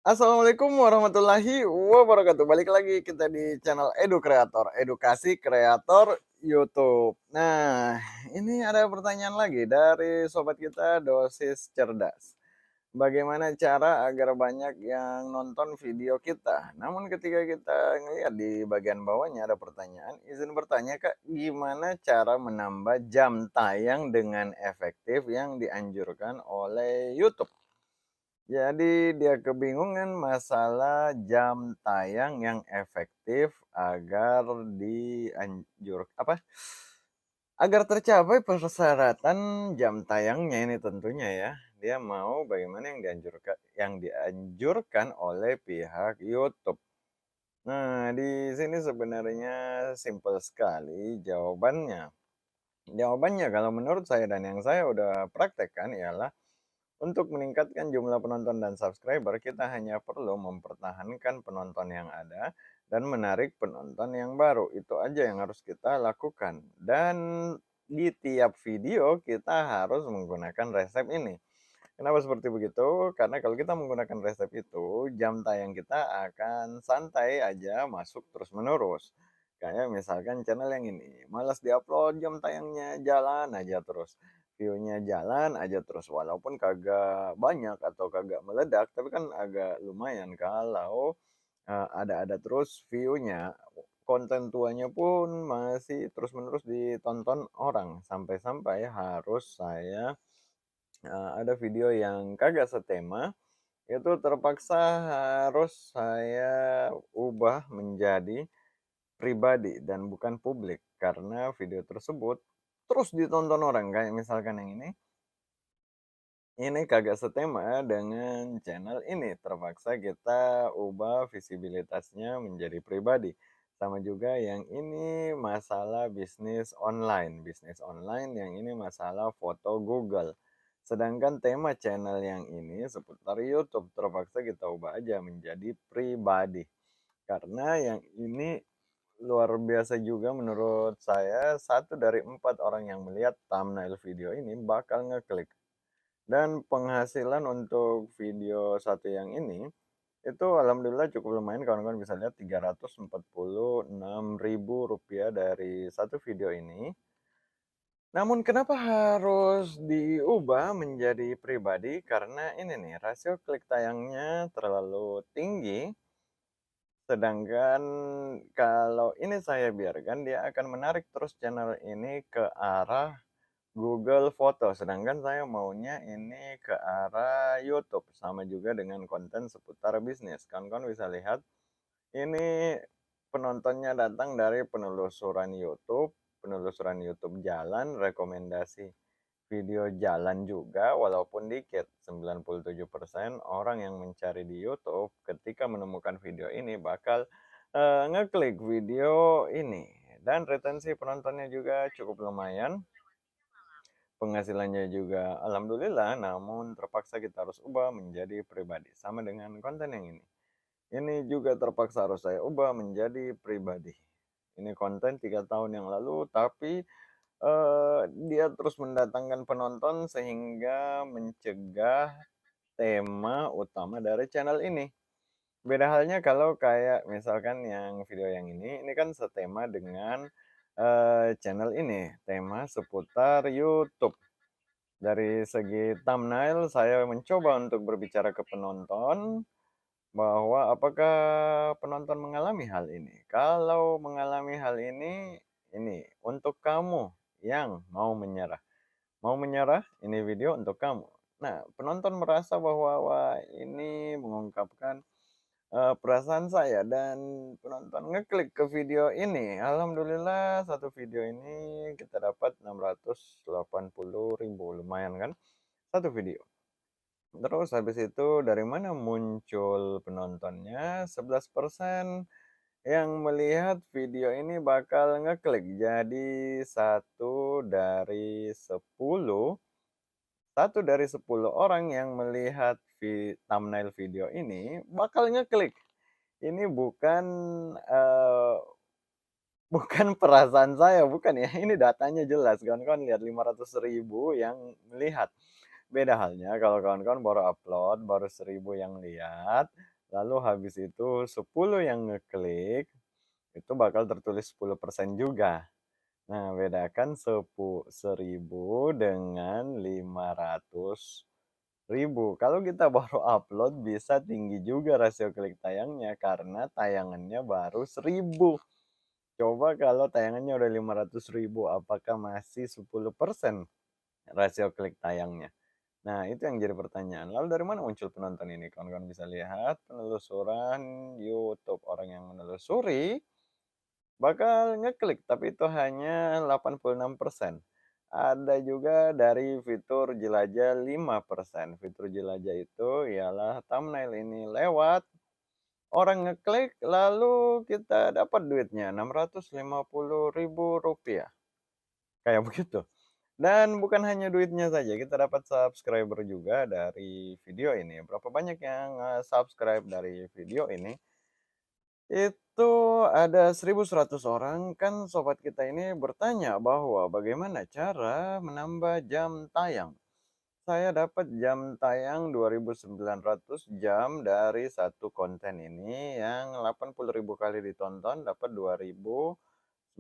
Assalamualaikum warahmatullahi wabarakatuh. Balik lagi kita di channel Edu Kreator, edukasi kreator YouTube. Nah, ini ada pertanyaan lagi dari sobat kita Dosis Cerdas. Bagaimana cara agar banyak yang nonton video kita? Namun ketika kita ngelihat di bagian bawahnya ada pertanyaan, izin bertanya Kak, gimana cara menambah jam tayang dengan efektif yang dianjurkan oleh YouTube? Jadi dia kebingungan masalah jam tayang yang efektif agar agar tercapai persyaratan jam tayangnya ini tentunya ya. Dia mau bagaimana yang dianjurkan oleh pihak YouTube. Nah, di sini sebenarnya simpel sekali jawabannya. Jawabannya kalau menurut saya dan yang saya udah praktekkan ialah untuk meningkatkan jumlah penonton dan subscriber, kita hanya perlu mempertahankan penonton yang ada dan menarik penonton yang baru. Itu aja yang harus kita lakukan. Dan di tiap video kita harus menggunakan resep ini. Kenapa seperti begitu? Karena kalau kita menggunakan resep itu, jam tayang kita akan santai aja masuk terus-menerus. Kayak misalkan channel yang ini, malas diupload, jam tayangnya jalan aja terus. View-nya jalan aja terus, walaupun kagak banyak atau kagak meledak, tapi kan agak lumayan kalau ada-ada terus view-nya. Konten tuanya pun masih terus-menerus ditonton orang, sampai-sampai harus saya ada video yang kagak setema, itu terpaksa harus saya ubah menjadi pribadi dan bukan publik. Karena video tersebut terus ditonton orang, kayak misalkan yang ini kagak setema dengan channel ini, terpaksa kita ubah visibilitasnya menjadi pribadi. Sama juga yang ini masalah bisnis online yang ini masalah foto Google. Sedangkan tema channel yang ini seputar YouTube, terpaksa kita ubah aja menjadi pribadi. Karena yang ini luar biasa juga menurut saya, satu dari 4 orang yang melihat thumbnail video ini bakal ngeklik. Dan penghasilan untuk video satu yang ini, itu alhamdulillah cukup lumayan, kawan-kawan bisa lihat Rp346.000 dari satu video ini. Namun kenapa harus diubah menjadi pribadi? Karena ini nih, rasio klik tayangnya terlalu tinggi, sedangkan kalau ini saya biarkan, dia akan menarik terus channel ini ke arah Google Foto, sedangkan saya maunya ini ke arah YouTube, sama juga dengan konten seputar bisnis. Kawan-kawan bisa lihat, ini penontonnya datang dari penelusuran YouTube jalan, rekomendasi video jalan juga, walaupun dikit, 97% orang yang mencari di YouTube ketika menemukan video ini bakal ngeklik video ini. Dan retensi penontonnya juga cukup lumayan. Penghasilannya juga alhamdulillah, namun terpaksa kita harus ubah menjadi pribadi. Sama dengan konten yang ini. Ini juga terpaksa harus saya ubah menjadi pribadi. Ini konten 3 tahun yang lalu, tapi dia terus mendatangkan penonton sehingga mencegah tema utama dari channel ini. Beda halnya kalau kayak misalkan yang video yang ini kan setema dengan channel ini, tema seputar YouTube. Dari segi thumbnail, saya mencoba untuk berbicara ke penonton, bahwa apakah penonton mengalami hal ini. Kalau mengalami hal ini untuk kamu yang mau menyerah. Mau menyerah, ini video untuk kamu. Nah, penonton merasa bahwa, wah ini mengungkapkan perasaan saya dan penonton ngeklik ke video ini. Alhamdulillah satu video ini kita dapat 680.000, lumayan kan? Satu video. Terus habis itu dari mana muncul penontonnya? 11% yang melihat video ini bakal ngeklik. Jadi satu dari 10 orang yang melihat thumbnail video ini bakal ngeklik. Ini bukan perasaan saya, bukan ya, ini datanya jelas, kawan-kawan lihat 500.000 yang melihat. Beda halnya kalau kawan-kawan baru upload, baru 1.000 yang lihat, lalu habis itu 10 yang ngeklik, itu bakal tertulis 10% juga. Nah, bedakan 1.000 dengan 500.000. Kalau kita baru upload bisa tinggi juga rasio klik tayangnya karena tayangannya baru 1.000. Coba kalau tayangannya udah 500.000, apakah masih 10% rasio klik tayangnya? Nah, itu yang jadi pertanyaan. Lalu dari mana muncul penonton ini? Kawan-kawan bisa lihat penelusuran YouTube. Orang yang menelusuri bakal ngeklik, tapi itu hanya 86%. Ada juga dari fitur jelajah 5%. Fitur jelajah itu ialah thumbnail ini lewat, orang ngeklik, lalu kita dapat duitnya Rp650.000. Kayak begitu. Dan bukan hanya duitnya saja, kita dapat subscriber juga dari video ini. Berapa banyak yang subscribe dari video ini? Itu ada 1.100 orang. Kan sobat kita ini bertanya bahwa bagaimana cara menambah jam tayang. Saya dapat jam tayang 2.900 jam dari satu konten ini yang 80.000 kali ditonton dapat 2.900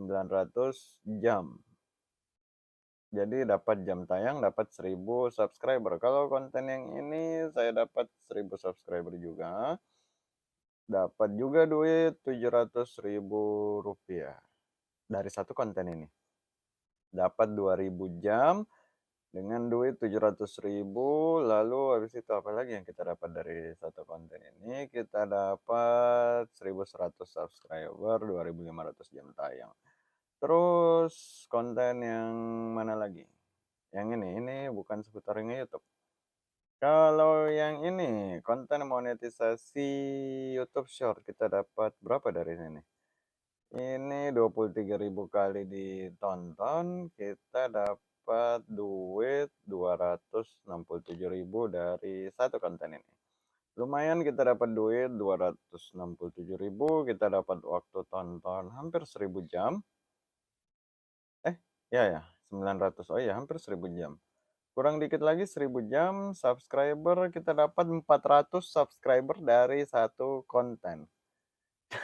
jam. Jadi dapat jam tayang, dapat 1.000 subscriber. Kalau konten yang ini saya dapat 1.000 subscriber juga. Dapat juga duit Rp700.000 dari satu konten ini. Dapat 2.000 jam dengan duit 700.000, lalu habis itu apa lagi yang kita dapat dari satu konten ini? Kita dapat 1.100 subscriber, 2.500 jam tayang. Terus konten yang mana lagi? Yang ini bukan seputar YouTube. Kalau yang ini konten monetisasi YouTube Short kita dapat berapa dari sini? Ini 23.000 kali ditonton, kita dapat duit 267.000 dari satu konten ini. Lumayan kita dapat duit 267.000, kita dapat waktu tonton hampir 1.000 jam. Ya, 900. Oh iya, hampir 1.000 jam. Kurang dikit lagi 1.000 jam, subscriber kita dapat 400 subscriber dari satu konten.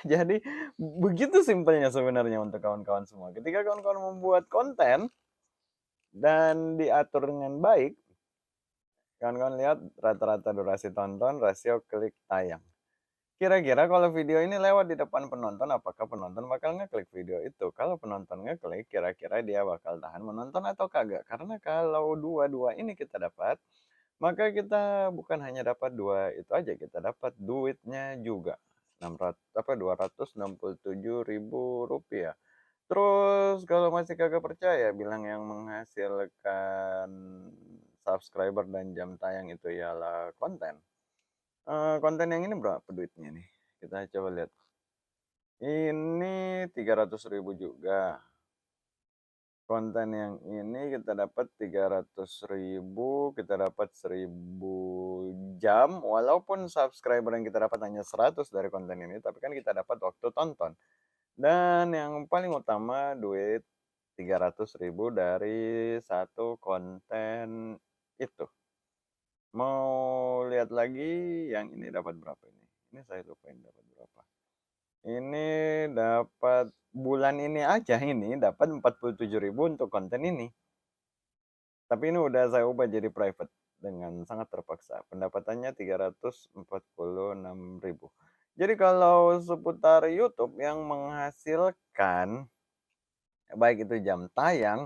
Jadi begitu simpelnya sebenarnya untuk kawan-kawan semua. Ketika kawan-kawan membuat konten dan diatur dengan baik, kawan-kawan lihat rata-rata durasi tonton, rasio klik tayang. Kira-kira kalau video ini lewat di depan penonton, apakah penonton bakal ngeklik video itu? Kalau penonton ngeklik, kira-kira dia bakal tahan menonton atau kagak? Karena kalau dua-dua ini kita dapat, maka kita bukan hanya dapat dua itu aja, kita dapat duitnya juga. 267.000 rupiah. Terus kalau masih kagak percaya bilang yang menghasilkan subscriber dan jam tayang itu ialah konten. Konten yang ini berapa duitnya nih? Kita coba lihat. Ini 300.000 juga. Konten yang ini kita dapat 300.000, kita dapat 1.000 jam, walaupun subscriber yang kita dapat hanya 100 dari konten ini, tapi kan kita dapat waktu tonton. Dan yang paling utama duit 300.000 dari satu konten itu. Mau lihat lagi yang ini dapat berapa ini? Ini saya lupain dapat berapa. Ini dapat bulan ini aja ini dapat 47.000 untuk konten ini. Tapi ini udah saya ubah jadi private dengan sangat terpaksa. Pendapatannya 346.000. Jadi kalau seputar YouTube yang menghasilkan baik itu jam tayang,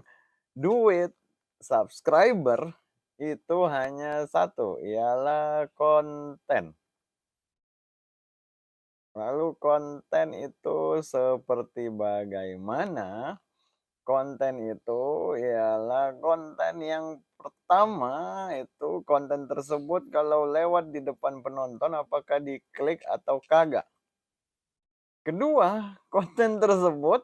duit, subscriber itu hanya satu, ialah konten. Lalu konten itu seperti bagaimana? Konten itu ialah konten yang pertama itu konten tersebut kalau lewat di depan penonton apakah diklik atau kagak. Kedua, konten tersebut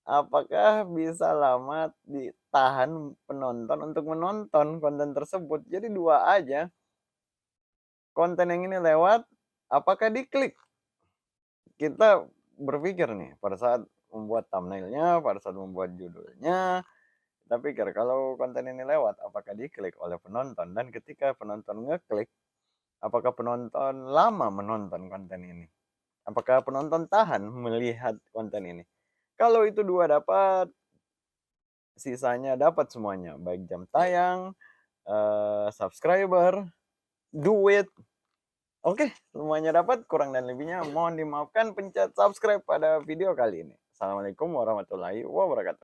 apakah bisa lama ditahan penonton untuk menonton konten tersebut. Jadi dua aja. Konten yang ini lewat, apakah diklik? Kita berpikir nih pada saat membuat thumbnail-nya, pada saat membuat judulnya, kita pikir kalau konten ini lewat apakah diklik oleh penonton dan ketika penonton ngeklik, Apakah penonton lama menonton konten ini? Apakah penonton tahan melihat konten ini? Kalau itu 2 dapat, sisanya dapat semuanya, baik jam tayang, subscriber, duit, oke, semuanya dapat, kurang dan lebihnya mohon dimaafkan, pencet subscribe pada video kali ini. Assalamualaikum warahmatullahi wabarakatuh.